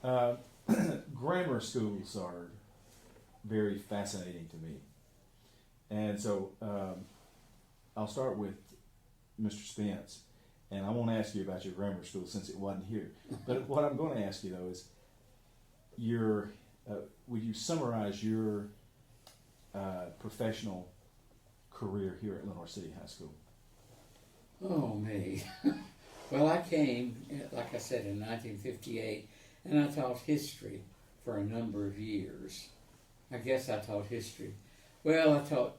Uh, grammar schools are very fascinating to me. And so I'll start with Mr. Spence, and I won't ask you about your grammar school since it wasn't here. But what I'm going to ask you, though, is would you summarize your professional career here at Lenoir City High School? Oh, me. Well, I came, like I said, in 1958, and I taught history for a number of years. I guess I taught history. Well, I taught,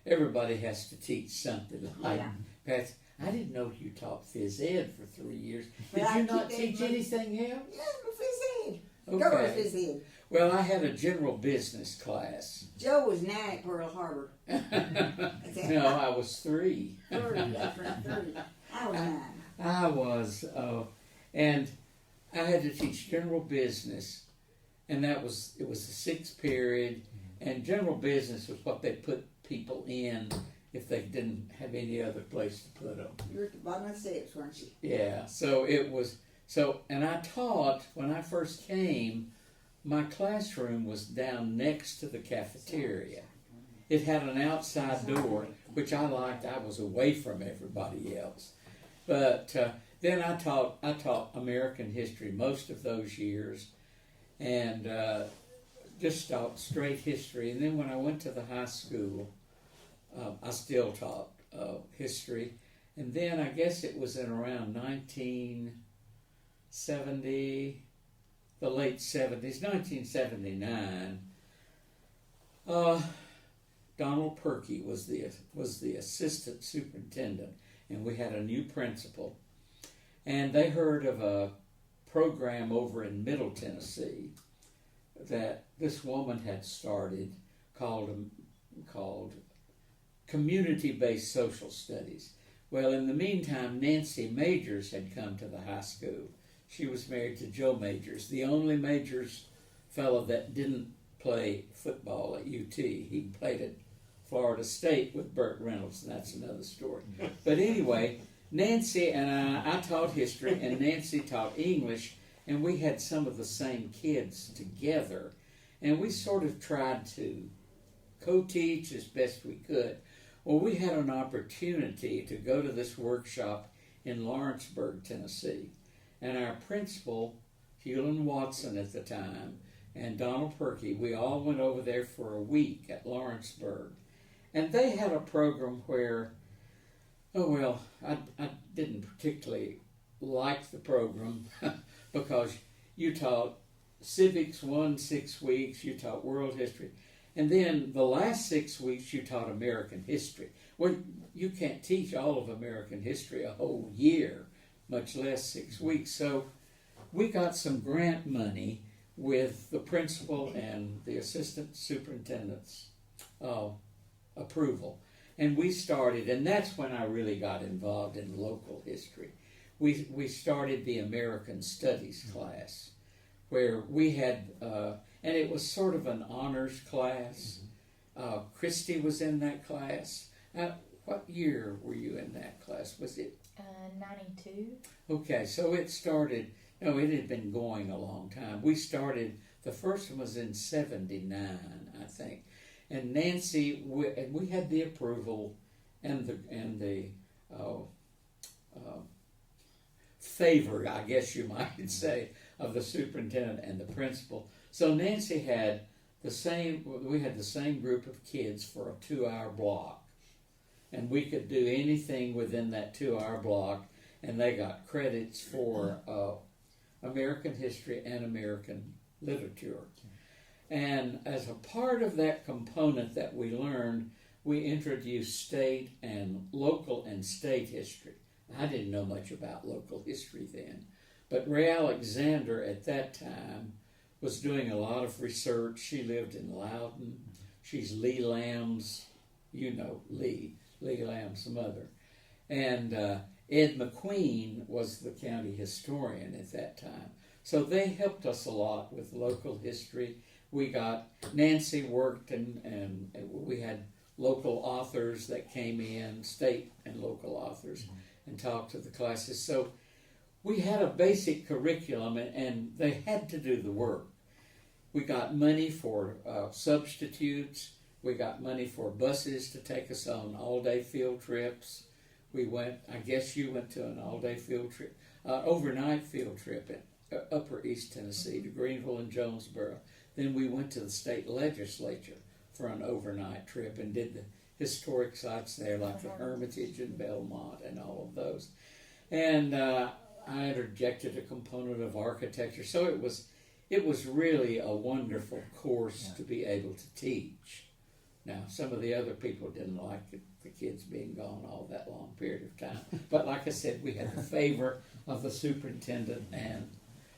everybody has to teach something. Like, Pat, I didn't know you taught phys ed for 3 years. Did you not teach anything else? Yeah, phys ed. Okay. Go to phys ed. Well, I had a general business class. Joe was 9 at Pearl Harbor. No, I was 3. 30, that's right, 30. I was 9. I was, and I had to teach general business, and it was a 6th period, and general business was what they put people in if they didn't have any other place to put them. You were at the bottom of the steps, weren't you? Yeah, so it was, and I taught, when I first came, my classroom was down next to the cafeteria. It had an outside door, which I liked. I was away from everybody else. But then I taught American history most of those years, and just taught straight history. And then when I went to the high school, I still taught history. And then I guess it was in around 1970, the late 70s, 1979. Donald Perky was the assistant superintendent, and we had a new principal. And they heard of a program over in Middle Tennessee that this woman had started called Community-Based Social Studies. Well, in the meantime, Nancy Majors had come to the high school. She was married to Joe Majors, the only Majors fellow that didn't play football at UT. He played at Florida State with Burt Reynolds, and that's another story. But anyway, Nancy and I taught history, and Nancy taught English, and we had some of the same kids together. And we sort of tried to co-teach as best we could. Well, we had an opportunity to go to this workshop in Lawrenceburg, Tennessee. And our principal, Hewlin Watson at the time, and Donald Perky, we all went over there for a week at Lawrenceburg. And they had a program where, I didn't particularly like the program because you taught civics 6 weeks, you taught world history, and then the last 6 weeks you taught American history. Well, you can't teach all of American history a whole year, much less 6 weeks. So we got some grant money with the principal and the assistant superintendent's approval. And we started, and that's when I really got involved in local history. We started the American Studies class, where we had, and it was sort of an honors class. Christy was in that class. What year were you in that class? Was it? 92. Okay, so it started, it had been going a long time. We started, the first one was in 79, I think. And Nancy, we had the approval and the favor, I guess you might say, of the superintendent and the principal. So Nancy had we had the same group of kids for a 2-hour block. And we could do anything within that 2-hour block, and they got credits for American history and American literature. And as a part of that component that we learned, we introduced state and local and state history. I didn't know much about local history then, but Ray Alexander at that time was doing a lot of research. She lived in Loudoun. She's Lee Lamb's, Lee Lamb's mother. And Ed McQueen was the county historian at that time. So they helped us a lot with local history. Nancy worked and we had local authors that came in, state and local authors, and talked to the classes. So we had a basic curriculum, and they had to do the work. We got money for substitutes. We got money for buses to take us on all-day field trips. We went, I guess you went to an all-day field trip, overnight field trip in Upper East Tennessee to Greenville and Jonesboro. Then we went to the state legislature for an overnight trip and did the historic sites there, like the Hermitage and Belmont and all of those. And I interjected a component of architecture. So it was really a wonderful course to be able to teach. Now, some of the other people didn't like the kids being gone all that long period of time. But like I said, we had the favor of the superintendent and,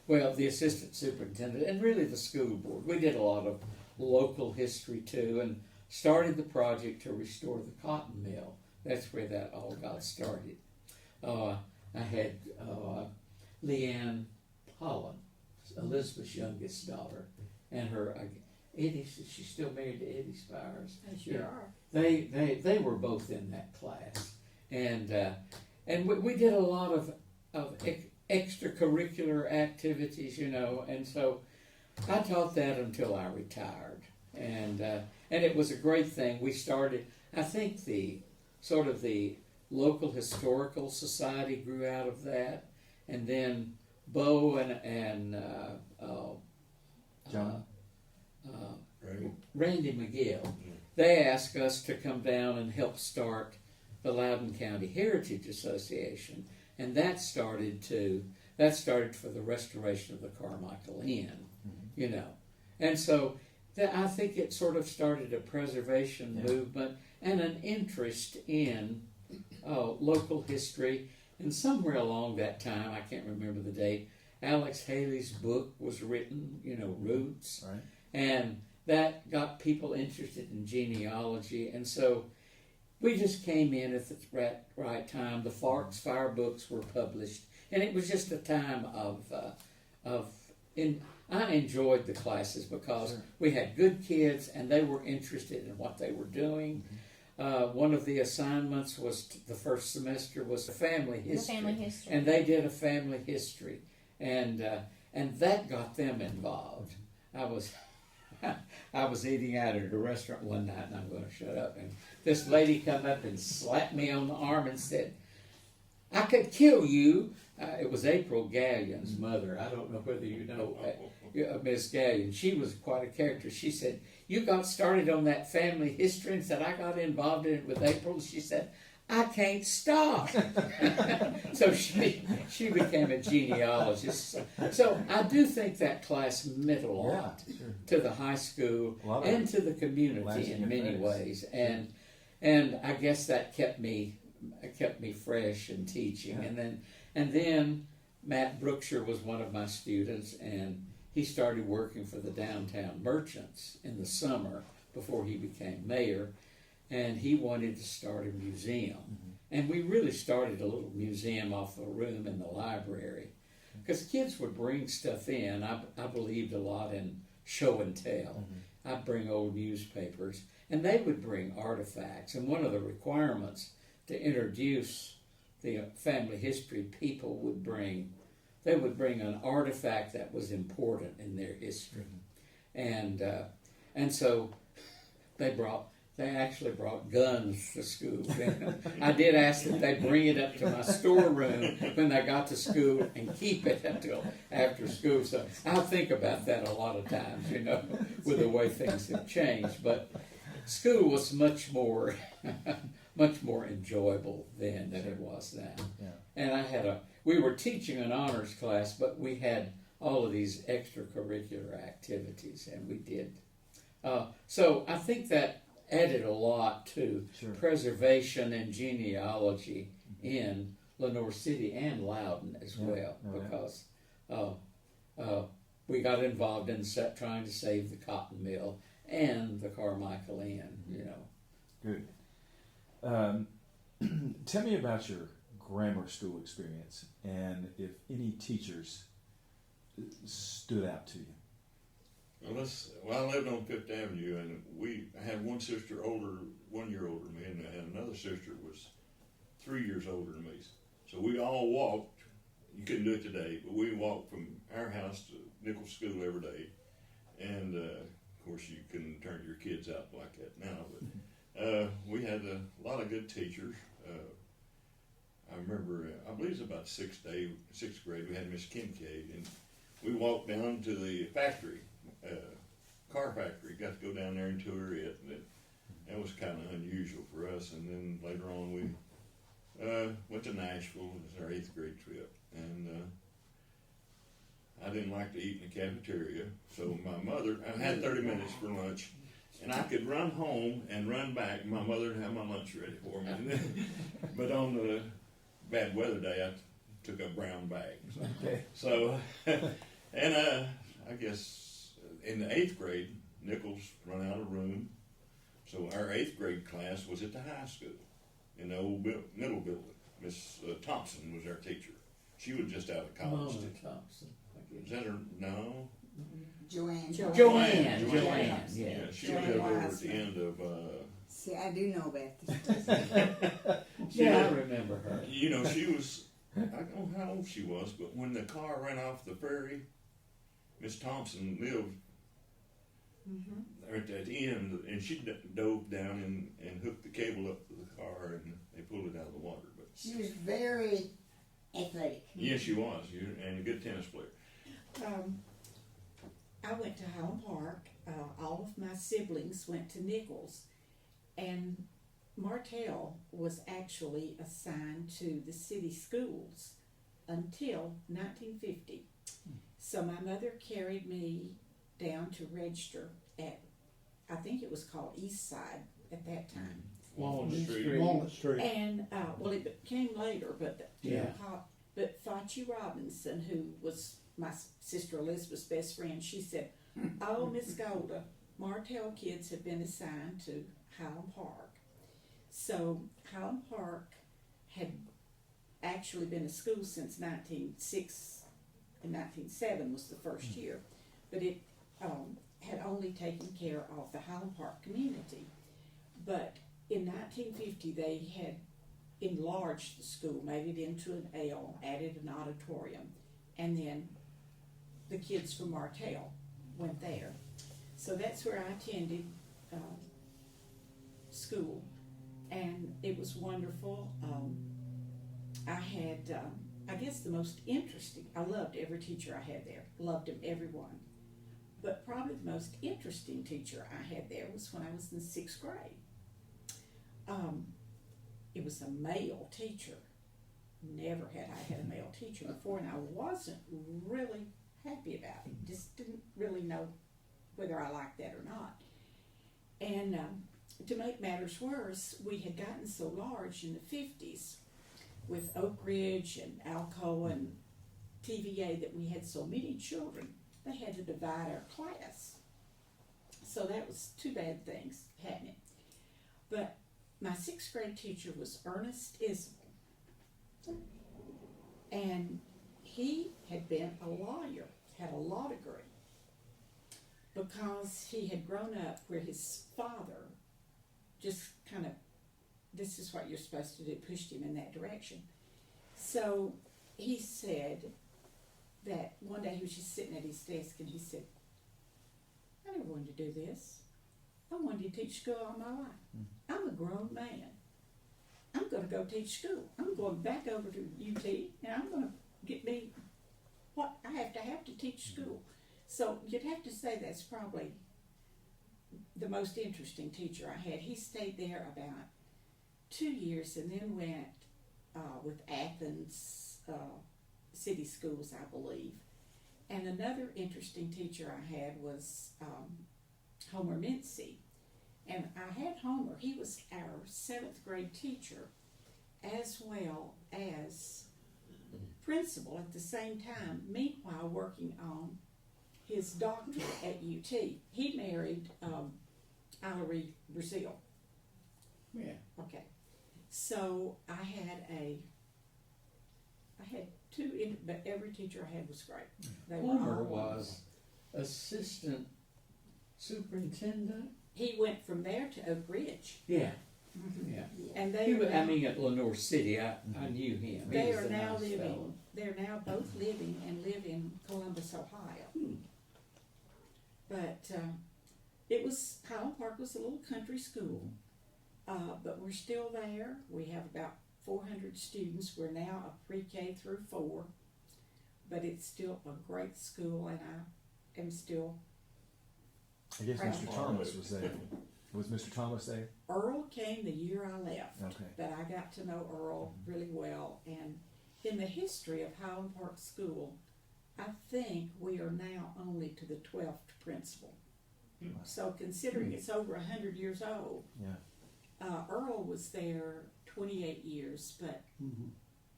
well, the assistant superintendent and really the school board. We did a lot of local history too and started the project to restore the cotton mill. That's where that all got started. I had Leanne Holland, Elizabeth's youngest daughter, and her Eddie. She's still married to Eddie Spires. They sure are. They were both in that class, and we did a lot of extracurricular activities, and so I taught that until I retired, and it was a great thing. We started. I think the local historical society grew out of that, and then Bo and John? Randy McGill, they asked us to come down and help start the Loudoun County Heritage Association, and that started for the restoration of the Carmichael Inn, and so I think it sort of started a preservation movement and an interest in local history. And somewhere along that time, I can't remember the date, Alex Haley's book was written, Roots. Right. And that got people interested in genealogy. And so we just came in at the right time. The Farks Fire books were published. And it was just a time I enjoyed the classes because we had good kids and they were interested in what they were doing. One of the assignments was the first semester was family history. And they did a family history, and that got them involved. I was eating out at a restaurant one night, and I'm going to shut up. And this lady come up and slapped me on the arm and said, "I could kill you." It was April Gallion's mother. I don't know whether you know Miss Gallion. She was quite a character. She said, "You got started on that family history," and said, "I got involved in it with April." She said, "I can't stop." So she became a genealogist. So I do think that class meant a lot to the high school and to the community in many ways. And I guess that kept me fresh in teaching. And then Matt Brookshire was one of my students, and he started working for the Downtown Merchants in the summer before he became mayor, and he wanted to start a museum. And we really started a little museum off a room in the library, because kids would bring stuff in. I believed a lot in show and tell. I'd bring old newspapers, and they would bring artifacts. And one of the requirements to introduce the family history, people would bring an artifact that was important in their history. And so they actually brought guns to school. I did ask that they bring it up to my storeroom when they got to school and keep it until after school. So I think about that a lot of times, with the way things have changed. But school was much more enjoyable then than it was now. Yeah. And we were teaching an honors class, but we had all of these extracurricular activities, and we did. So I think that added a lot to preservation and genealogy in Lenoir City and Loudon as well, because we got involved in trying to save the cotton mill and the Carmichael Inn, Good. Tell me about your grammar school experience, and if any teachers stood out to you. Well, I lived on Fifth Avenue, and I had one sister 1 year older than me, and another sister was 3 years older than me. So we all walked, you couldn't do it today, but we walked from our house to Nichols School every day. And, of course, you couldn't turn your kids out like that now, but we had a lot of good teachers. I remember, I believe it was about sixth grade, we had Miss Kincaid, and we walked down to the factory, car factory, got to go down there and tour it, and that was kind of unusual for us. And then later on we went to Nashville. It was our 8th grade trip, and I didn't like to eat in the cafeteria, so my mother, I had 30 minutes for lunch, and I could run home and run back, and my mother would have my lunch ready for me. But on the bad weather day, I took a brown bag. Okay. So, and I guess in the 8th grade, Nichols run out of room, so our 8th grade class was at the high school in the old middle building. Miss Thompson was our teacher. She was just out of college. Mona Thompson. Is that her? No. Joanne. Joanne, Yeah, yeah. she lived over at the end of. See, I do know about this. Yeah, I remember her. You know, she was. I don't know how old she was, but when the car ran off the ferry, Miss Thompson lived at that end, and she dove down and hooked the cable up to the car, and they pulled it out of the water. But She was very athletic. yes, she was, and a good tennis player. I went to Highland Park. All of my siblings went to Nichols, and Martell was actually assigned to the city schools until 1950. So my mother carried me down to register at, I think it was called East Side at that time. Walnut Street. Walnut Street. And, well, it came later, but, Yeah. but Fauci Robinson, who was my sister Elizabeth's best friend, she said, "Oh, Miss Golda, Martell kids have been assigned to Highland Park." So Highland Park had actually been a school since 1906, and 1907 was the first year, but it had only taken care of the Highland Park community. But in 1950, they had enlarged the school, made it into an L, added an auditorium, and then the kids from Martell went there. So that's where I attended school, and it was wonderful. I had, I guess the most interesting, I loved every teacher I had there, loved them, everyone. But probably the most interesting teacher I had there was when I was in 6th grade. It was a male teacher. Never had I had a male teacher before, and I wasn't really happy about it. Just didn't really know whether I liked that or not. And to make matters worse, we had gotten so large in the 50s with Oak Ridge and Alcoa and TVA that we had so many children, they had to divide our class. So that was two bad things happening. But my 6th grade teacher was Ernest Isbell, and he had been a lawyer, had a law degree, because he had grown up where his father just kind of, this is what you're supposed to do, pushed him in that direction. So he said that one day he was just sitting at his desk and he said, "I never wanted to do this. I wanted to teach school all my life. I'm a grown man. I'm going to go teach school. I'm going back over to UT, and I'm going to get me what I have to teach school." So you'd have to say that's probably the most interesting teacher I had. He stayed there about 2 years and then went with Athens City Schools, I believe. And another interesting teacher I had was Homer Mincy. And I had Homer. He was our 7th grade teacher as well as principal at the same time, meanwhile working on his doctorate at UT. He married Ellery Brazil. Yeah. Okay. So I had two, but every teacher I had was great. They were Homer all was assistant superintendent. He went from there to Oak Ridge. Yeah. Mm-hmm. Yeah. And they He were was, I mean, at Lenoir City, I knew him. He they was are a now nice living fellow. they're now both living and live in Columbus, Ohio. But Highland Park was a little country school, but we're still there. We have about 400 students. We're now a pre-K through 4, but it's still a great school, and I am still. I guess Proud. Mr. Thomas was there. Was Mr. Thomas there? Earl came the year I left, Okay. but I got to know Earl really well. And in the history of Highland Park School, I think we are now only to the 12th principal. So considering it's over 100 years old, Yeah. Earl was there 28 years, but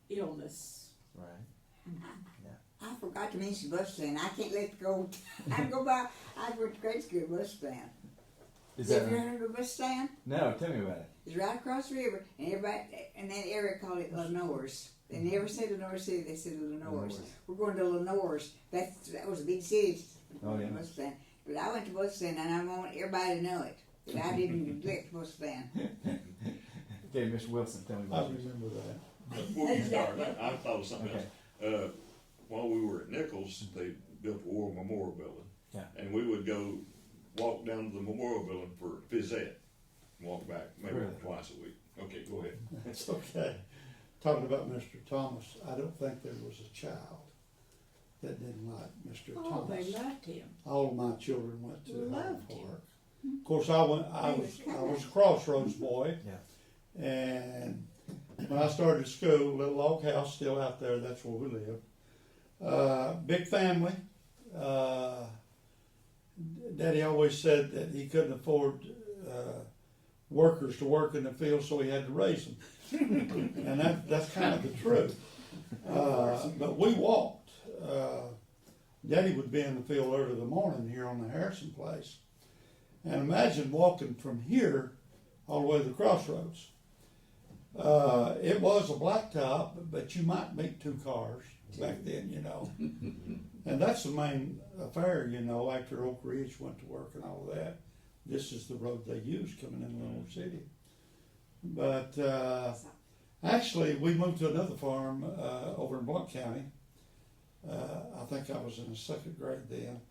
illness. Right. I forgot to mention bus stand. I can't let it go. I go by. I went to grade school bus stand. Is Have that you ever heard of a bus stand? no? Tell me about it. It's right across the river, and everybody in that area called it Lenoir's. They never said Lenoir City. They said Lenoir's. Lenoir's. We're going to Lenoir's. That was a big city. Oh, yeah. Bus stand. But I went to bus stand, and I want everybody to know it. That I didn't neglect bus stand. Okay, Mr. Wilson, tell me I about it. remember that. Before you start, I thought of something Okay. else. While we were at Nichols, they built a War Memorial Building. Yeah. And we would go walk down to the Memorial Building for phys ed. Walk back maybe Really? twice a week. Okay, go ahead. It's okay. Talking about Mr. Thomas, I don't think there was a child that didn't like Mr. Oh, they Thomas. loved him. All of my children went to Highland Loved him. Park. Of course, I was a Crossroads boy, Yeah. and when I started school, little log house still out there. That's where we live. Big family. Daddy always said that he couldn't afford workers to work in the field, so he had to raise them, and that's kind of the truth. But we walked. Daddy would be in the field early in the morning here on the Harrison place. And imagine walking from here all the way to the Crossroads. It was a blacktop, but you might meet 2 cars back then, you know. And that's the main affair, you know, after Oak Ridge went to work and all of that. This is the road they used coming in Lenoir City. But actually, we moved to another farm over in Blount County. I think I was in the 2nd grade then,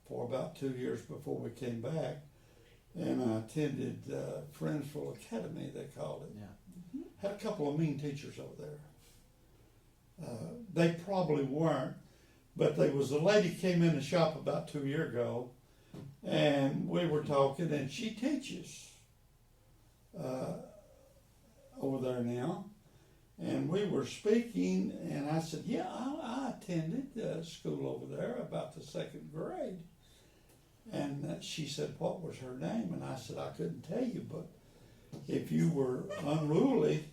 for about 2 years before we came back. And I attended Friendsville Academy, they called it. Yeah. Had a couple of mean teachers over there. They probably weren't, but there was a lady came in the shop about 2 years ago, and we were talking, and she teaches over there now. And we were speaking, and I said, yeah, I attended school over there about the 2nd grade. And she said, what was her name? And I said, I couldn't tell you, but if you were unruly,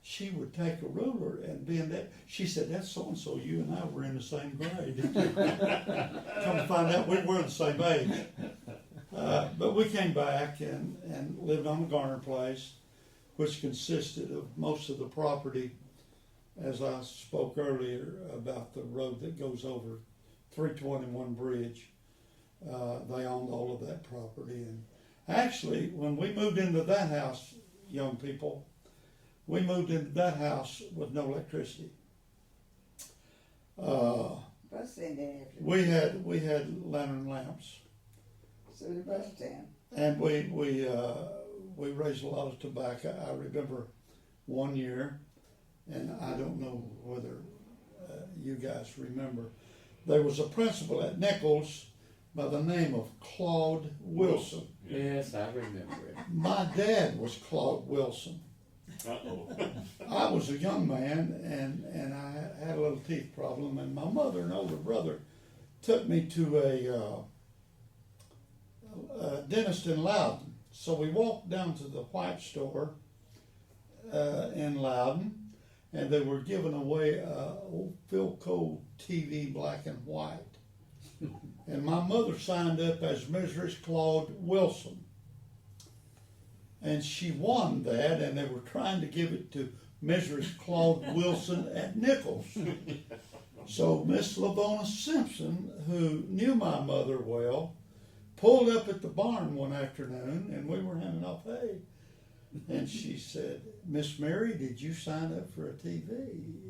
she would take a ruler and bend that. She said, that's so-and-so, you and I were in the same grade. Come to find out, we were the same age. But we came back and lived on the Garner place, which consisted of most of the property, as I spoke earlier about the road that goes over 321 Bridge. They owned all of that property. And actually, when we moved into that house, young people, we moved into that house with no electricity. Bus stand didn't have to. We had lantern lamps, So the bus stand. and we raised a lot of tobacco. I remember one year, and I don't know whether you guys remember, there was a principal at Nichols by the name of Claude Wilson. Yes, I remember it. My dad was Claude Wilson. Uh-oh. I was a young man, and I had a little teeth problem, and my mother and older brother took me to a dentist in Loudoun. So we walked down to the white store in Loudoun, and they were giving away a old Philco TV black and white. And my mother signed up as Mrs. Claude Wilson. And she won that, and they were trying to give it to Mrs. Claude Wilson at Nichols. So Miss Lavona Simpson, who knew my mother well, pulled up at the barn one afternoon, and we were handing off hay. And she said, Miss Mary, did you sign up for a TV?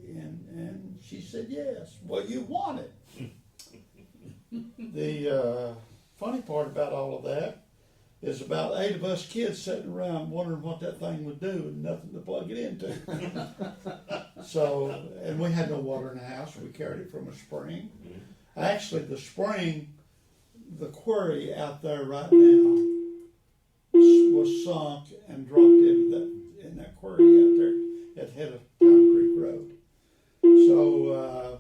And she said, yes. Well, you want it. The funny part about all of that is about 8 of us kids sitting around wondering what that thing would do and nothing to plug it into. So, and we had no water in the house. We carried it from a spring. Actually, the spring, the quarry out there right now was sunk and dropped in that quarry out there at the head of Town Creek Road. So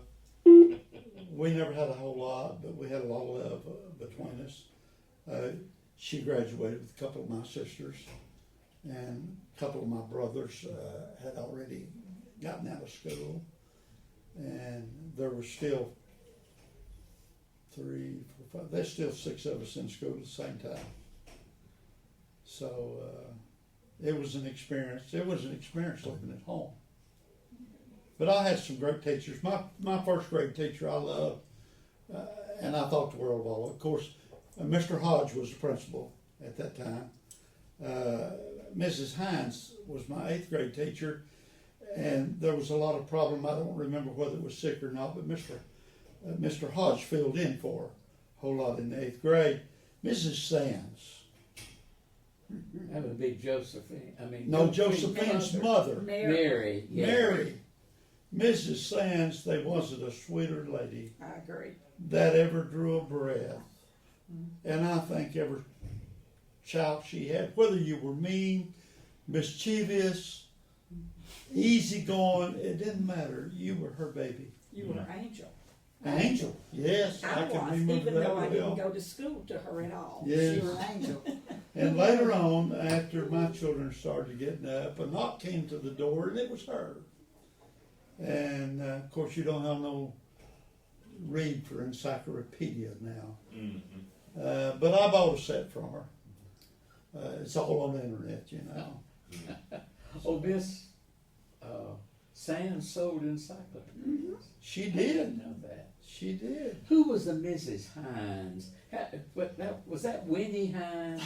we never had a whole lot, but we had a lot of love between us. She graduated with a couple of my sisters, and a couple of my brothers had already gotten out of school, and there were still 3, 4, 5. There's still 6 of us in school at the same time. So it was an experience. It was an experience living at home. But I had some great teachers. My first grade teacher I loved, and I thought the world of all. Of course, Mr. Hodge was the principal at that time. Mrs. Hines was my 8th grade teacher, and there was a lot of problem. I don't remember whether it was sick or not, but Mr. Hodge filled in for her a whole lot in the 8th grade. Mrs. Sands. That would be Josephine. Josephine's mother. Mary. Yeah. Mary. Mrs. Sands, there wasn't a sweeter lady I agree. that ever drew a breath. And I think every child she had, whether you were mean, mischievous, easygoing, it didn't matter. You were her baby. You were an angel. Angel, yes, I can was, remember even that though I didn't well. go to school to her at all. Yes. She was an angel. And later on, after my children started getting up, a knock came to the door, and it was her. And of course, you don't have no read for encyclopedia now. But I bought a set from her. It's all on the internet, you know. Oh, Miss Sands sold encyclopedias. She I did. didn't know that. She did. Who was the Mrs. Hines? Was that Winnie Hines?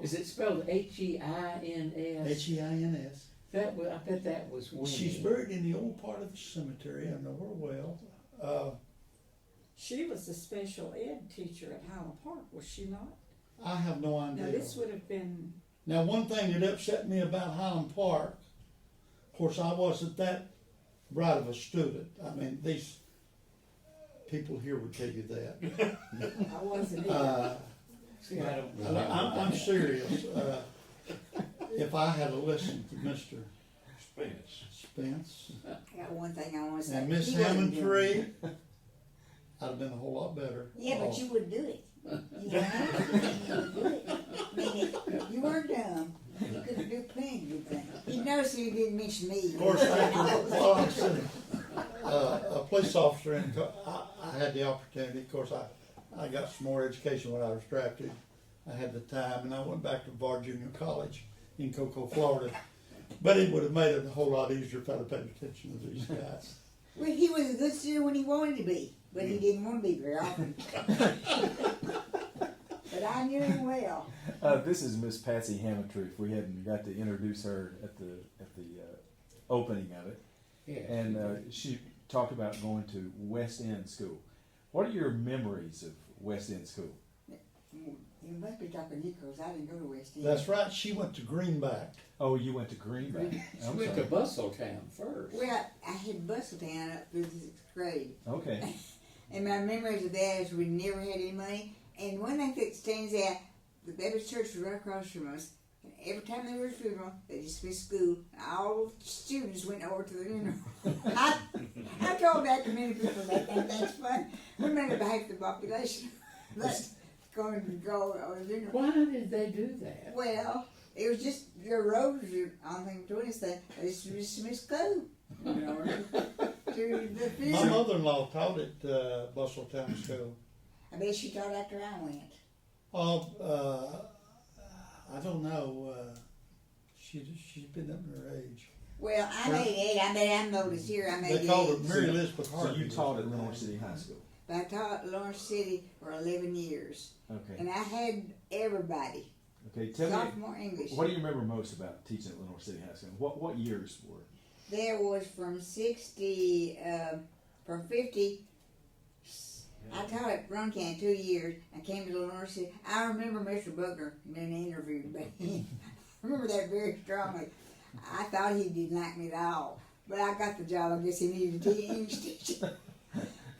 Is it spelled H-E-I-N-S? H-E-I-N-S. I bet that was Winnie. She's buried in the old part of the cemetery. I know her well. She was a special ed teacher at Highland Park, was she not? I have no idea. Now, this would have been... Now, one thing that upset me about Highland Park, of course, I wasn't that bright of a student. I mean, these people here would tell you that. I wasn't either. See, I don't remember I'm that. serious. If I had listened to Mr. Spence I got one thing I want to say. and Miss He wasn't doing it. Hammondtree, I'd have been a whole lot better. Yeah, but you would do it. You know, you would do it. I mean, you weren't dumb. You could do plenty of good things. You notice you didn't mention me. Of course, while I was sitting, a police officer, I had the opportunity. Of course, I got some more education when I was drafted. I had the time, and I went back to Var Junior College in Cocoa, Florida. But it would have made it a whole lot easier if I'd have paid attention to these guys. Well, he was a good student when he wanted to be, but he didn't want to be very often. But I knew him well. This is Miss Patsy Hammondtree. We hadn't got to introduce her at the opening of it, Yeah. and she talked about going to West End School. What are your memories of West End School? You must be talking Nichols. I didn't go to West End. That's right. She went to Greenback. Oh, you went to Greenback. She I'm went to sorry. Bustletown first. Well, I had Bustletown up through the 6th grade. Okay. And my memories of that is we never had any money. And one thing that stands out, the Baptist church was right across from us. And every time there was a funeral, they dismissed school. And all the students went over to the funeral. I told that to many people. They think that's fun. We're not about half the population. That's going to go over the funeral. Why did they do that? Well, it was just your roads. I don't think between us that they dismissed school. You know, to the My funeral. mother-in-law taught at Bustletown School. I bet she taught after I went. I don't know. She's been up in her age. Well, I made it. I bet I'm the oldest here. I made They called her it. Mary Elizabeth So Harvey. you taught at Lenoir City High School. But I taught Lawrence City for 11 years. Okay. And I had everybody. Okay, tell me, Sophomore English. what do you remember most about teaching at Lenoir City High School? What years were? There was from 50. I taught at Runcan 2 years. I came to Lenoir City. I remember Mr. Booker in an interview, but I remember that very strongly. I thought he didn't like me at all, but I got the job. I guess he needed a English teacher.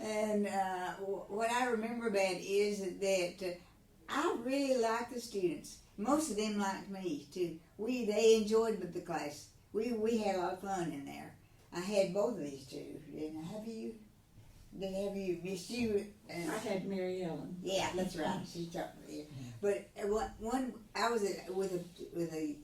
And what I remember about is that I really liked the students. Most of them liked me too. They enjoyed the class. We had a lot of fun in there. I had both of these two. Didn't I? Have you? Miss you? I had Mary Ellen. Yeah, that's right. She taught me. But one, I was with a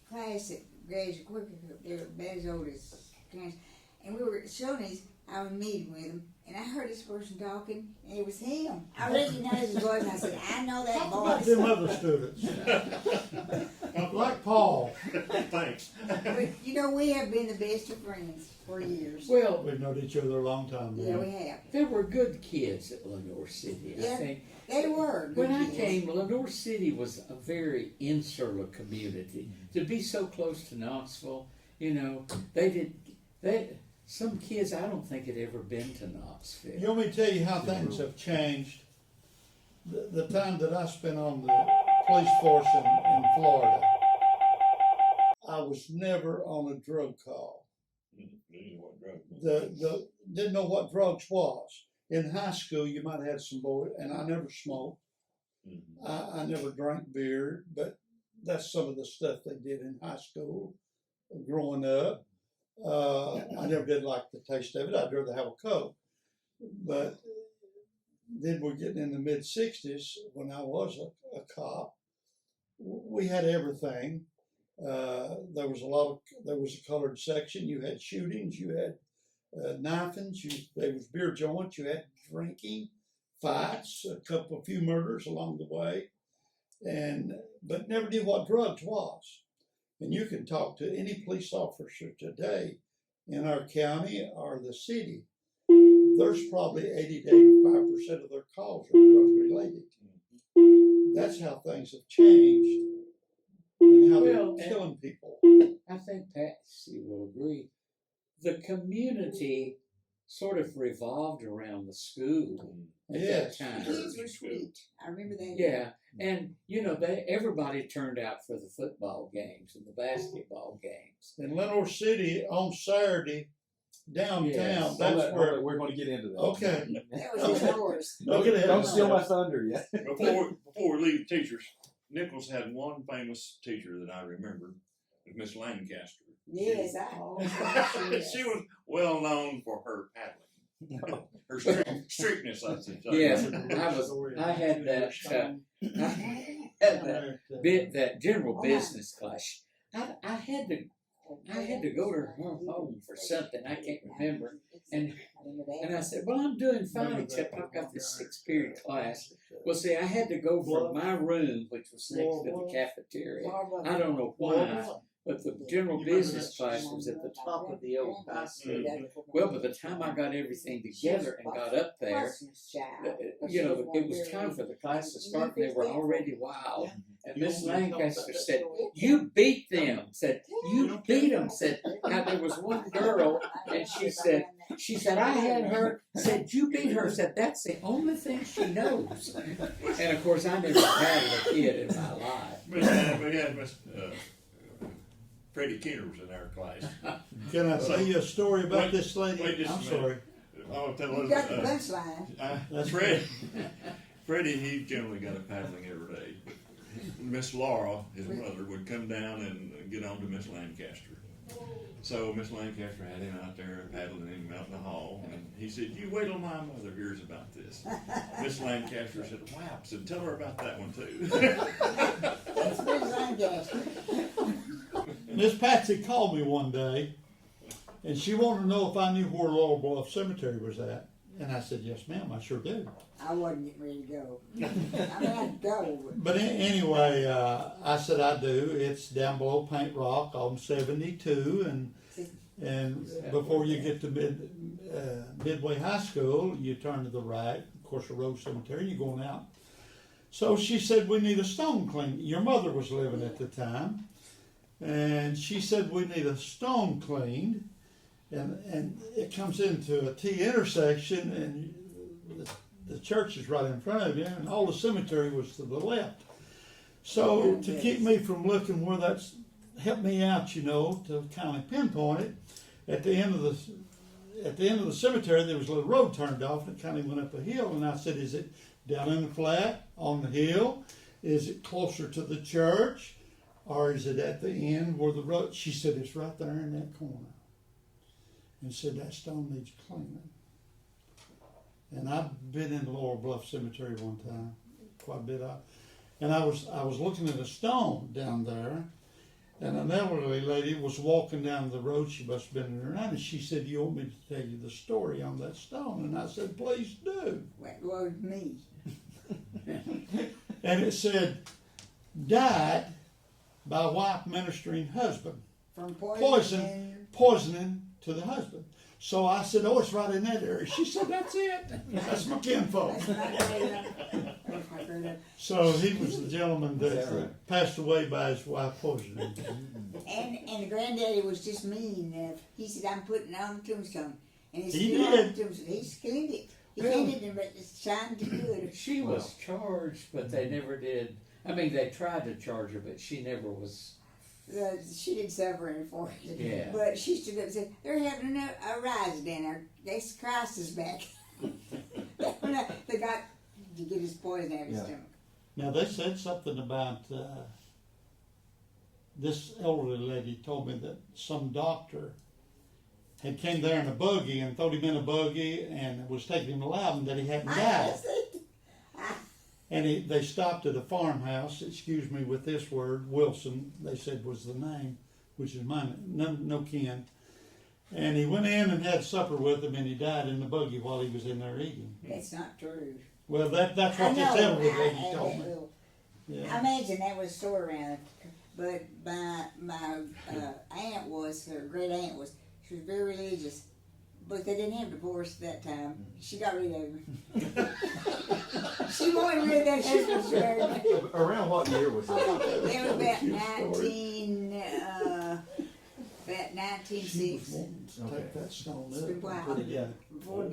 class that graduated quicker. They were about as old as parents, and we were at Shoney's. I was meeting with him, and I heard this person talking, and it was him. I recognized his voice, and I said, "I know that Talk about voice." them other students. Like Paul. Thanks. But we have been the best of friends for years. Well, We've known each other a long time now. Yeah, we have. there were good kids at Lenoir City, I Yeah. think. They were. Good When I kids. came, Lenoir City was a very insular community. To be so close to Knoxville, some kids I don't think had ever been to Knoxville. You want me to tell you how things have changed? The time that I spent on the police force in Florida, I was never on a drug call. Didn't know what drugs was. In high school, you might have had some boys, and I never smoked. I never drank beer, but that's some of the stuff they did in high school growing up. I never did like the taste of it. I'd rather have a Coke. But then we're getting in the mid-60s when I was a cop. We had everything. There was a colored section. You had shootings, you had knifings, there was beer joints, you had drinking, fights, a few murders along the way, but never knew what drugs was. And you can talk to any police officer today in our county or the city. There's probably 80 to 85% of their calls are drug related. That's how things have changed and how they're killing people. I think Patsy will agree. The community sort of revolved around the school at Yes. that The time. kids were sweet. I remember that. Yeah, and everybody turned out for the football games and the basketball games. In Lenoir City on Saturday, downtown, Yes. that's where. We're going to get into that. Okay. That was yours. Don't steal my thunder yet. Before we leave teachers, Nichols had one famous teacher that I remember, Miss Lancaster. Yes, She was well known for her paddling. Her strictness, I should say. Yeah, I had that that general business class. I had to go to her home for something I can't remember, and I said, "Well, I'm doing fine, except I've got this 6-period class." Well, see, I had to go from my room, which was next to the cafeteria. I don't know why, but the general business class was at the top of the old high school. Well, by the time I got everything together and got up there, it was time for the class to start, and they were already wild. And Miss Lancaster said, "You beat them." Said, "You beat them." Said, now there was one girl, and she said, "I had her." Said, "You beat her." Said, "That's the only thing she knows." And of course, I never had a kid in my life. We had Miss Freddie Keener was in our class. Can I tell you a story about this lady? wait just a I'm minute. sorry. I'll tell You got the punchline. Freddie, he generally got a paddling every day. Miss Laura, his mother, would come down and get on to Miss Lancaster. So Miss Lancaster had him out there paddling him out in the hall, and he said, "You wait till my mother hears about this." Miss Lancaster said, "Wow," said, "Tell her about that one too." That's Miss Lancaster. Miss Patsy called me one day, and she wanted to know if I knew where Laurel Bluff Cemetery was at. And I said, "Yes, ma'am, I sure do." I wasn't getting ready to go. I mean, I'd go. But anyway, I said, "I do. It's down below Paint Rock on 72, and before you get to Midway High School, you turn to the right. Of course, the road cemetery. You're going out." So she said, we need a stone clean. Your mother was living at the time. And she said, we need a stone cleaned. And it comes into a T intersection, and the church is right in front of you, and all the cemetery was to the left. So to keep me from looking where that's, helped me out, you know, to kind of pinpoint it, at the end of the cemetery, there was a little road turned off, and it kind of went up a hill. And I said, is it down in the flat, on the hill? Is it closer to the church? Or is it at the end where the road? She said, it's right there in that corner. And said, that stone needs cleaning. And I've been in the Lower Bluff Cemetery one time, quite a bit of. And I was looking at a stone down there, and an elderly lady was walking down the road. She must have been in her 90s. She said, you want me to tell you the story on that stone? And I said, please do. What was me? And it said, died by wife ministering husband. From Poisoning to the husband. So I said, oh, it's right in that area. She said, that's it. That's my kinfolk. That's not great enough. That's not great enough. So he was the gentleman that That's right. passed away by his wife poisoning. And the granddaddy was just mean enough. He said, I'm putting it on the tombstone. And it's He still on did. the tombstone. He cleaned it. He Well, cleaned it and it shined to good. She was charged, but they never did. I mean, they tried to charge her, but she never was. She didn't suffer any for it. Yeah. But she stood up and said, they're having a rise down there. That's Christ is back. They got to get his poison out of his Yeah. stomach. Now they said something about this elderly lady told me that some doctor had came there in a buggy and thrown him in a buggy and was taking him to Loudoun, that he hadn't died. And they stopped at a farmhouse, excuse me with this word, Wilson, they said was the name, which is mine, no kin. And he went in and had supper with him, and he died in the buggy while he was in there eating. That's not true. Well, that's what this elderly lady told me. I Yeah. imagine that was stored around, but my aunt was, her great aunt was, she was very religious, but they didn't have divorce at that time. She got rid of him. She wanted rid of that husband she married. Around what year was that? They were about Cute story. about She was 1906, wanting to Okay. take that stone It's been up and wild. put it in before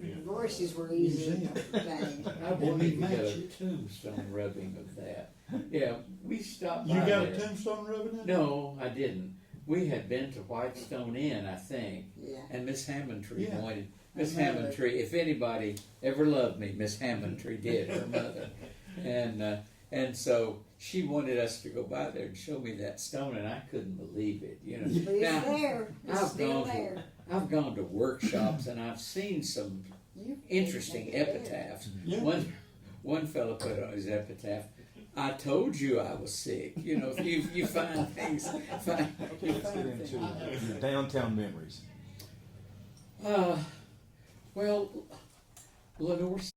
divorces were easy. museum. thing. I wonder if we got match a it. tombstone rubbing of that. Yeah, we stopped by You got there. a tombstone rubbing it? No, I didn't. We had been to Whitestone Inn, I think, Yeah. and Miss Hammondtree Yeah. wanted. Miss Her mother. Hammondtree, if anybody ever loved me, Miss Hammondtree did, her mother. And so she wanted us to go by there and show me that stone, and I couldn't believe it. You know, But it's Now, there. It's I've still gone there. to I've gone to workshops and I've seen some You interesting can make it there. epitaphs. Yeah. One fellow put on his epitaph, "I told you I was sick." You know, if you find things, Okay, let's get into your downtown memories. well, Lenoir